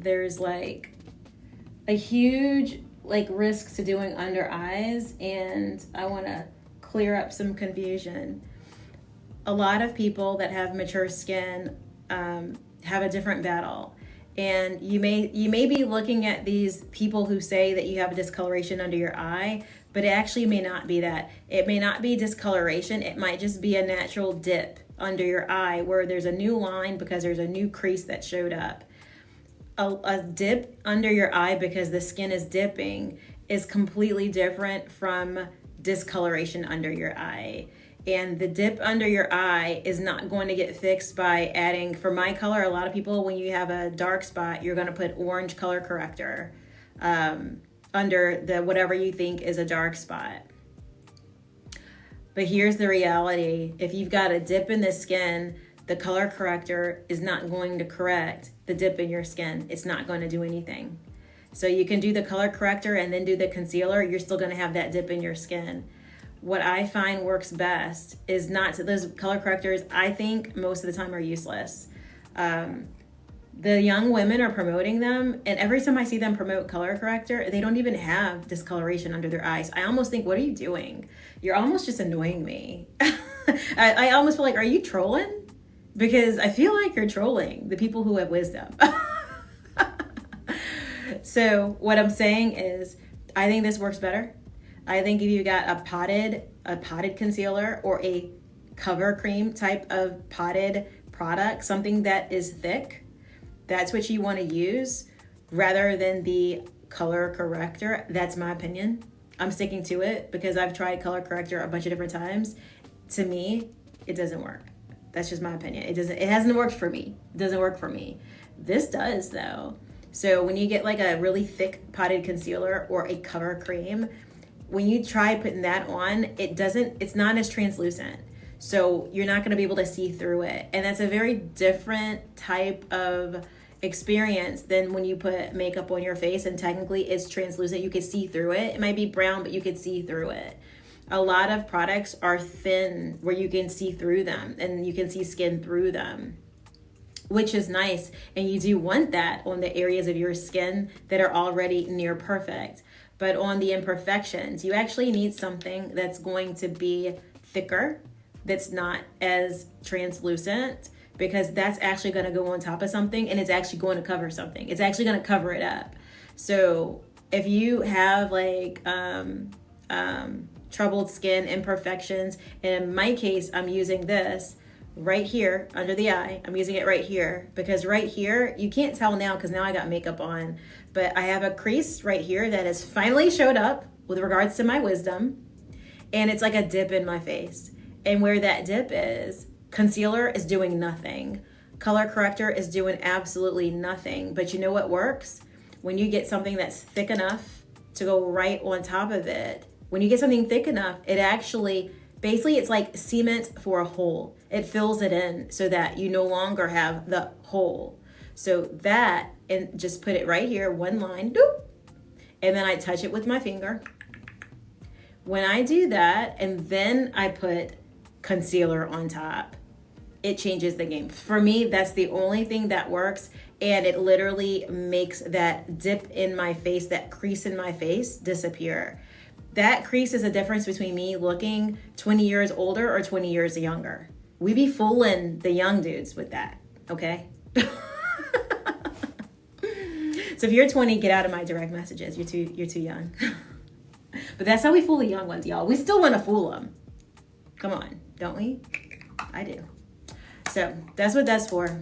there's like a huge like risk to doing under eyes, and I want to clear up some confusion. A lot of people that have mature skin have a different battle. And you may be looking at these people who say that you have a discoloration under your eye, but it actually may not be that. It may not be discoloration. It might just be a natural dip under your eye where there's a new line because there's a new crease that showed up. A dip under your eye because the skin is dipping is completely different from discoloration under your eye. And the dip under your eye is not going to get fixed by adding, for my color, a lot of people, when you have a dark spot, you're going to put orange color corrector under the whatever you think is a dark spot. But here's the reality. If you've got a dip in the skin, the color corrector is not going to correct the dip in your skin. It's not going to do anything. So you can do the color corrector and then do the concealer. You're still going to have that dip in your skin. What I find works best is not to, those color correctors, I think most of the time are useless. The young women are promoting them, and every time I see them promote color corrector, they don't even have discoloration under their eyes. I almost think, what are you doing? You're almost just annoying me. I almost feel like, are you trolling? Because I feel like you're trolling the people who have wisdom. So what I'm saying is, I think this works better. I think if you got a potted concealer or a cover cream type of potted product, something that is thick, that's what you want to use rather than the color corrector. That's my opinion. I'm sticking to it because I've tried color corrector a bunch of different times. To me, it doesn't work. That's just my opinion. It hasn't worked for me. It doesn't work for me. This does though. So when you get like a really thick potted concealer or a cover cream, when you try putting that on, it's not as translucent. So you're not gonna be able to see through it. And that's a very different type of experience than when you put makeup on your face and technically it's translucent. You could see through it. It might be brown, but you could see through it. A lot of products are thin where you can see through them and you can see skin through them, which is nice. And you do want that on the areas of your skin that are already near perfect. But on the imperfections, you actually need something that's going to be thicker, that's not as translucent, because that's actually going to go on top of something and it's actually going to cover something. It's actually going to cover it up. So if you have like troubled skin, imperfections, and in my case, I'm using this right here under the eye. I'm using it right here because right here, you can't tell now because now I got makeup on, but I have a crease right here that has finally showed up with regards to my wisdom, and it's like a dip in my face. And where that dip is, concealer is doing nothing. Color corrector is doing absolutely nothing. But you know what works? When you get something that's thick enough to go right on top of it, when you get something thick enough, it actually, basically it's like cement for a hole. It fills it in so that you no longer have the hole. So that, and just put it right here, one line, doop, and then I touch it with my finger. When I do that, and then I put concealer on top, it changes the game. For me, that's the only thing that works, and it literally makes that dip in my face, that crease in my face disappear. That crease is a difference between me looking 20 years older or 20 years younger. We be fooling the young dudes with that, okay? So if you're 20, get out of my direct messages. You're too young. But that's how we fool the young ones, y'all. We still want to fool them. Come on, don't we? I do. So that's what that's for.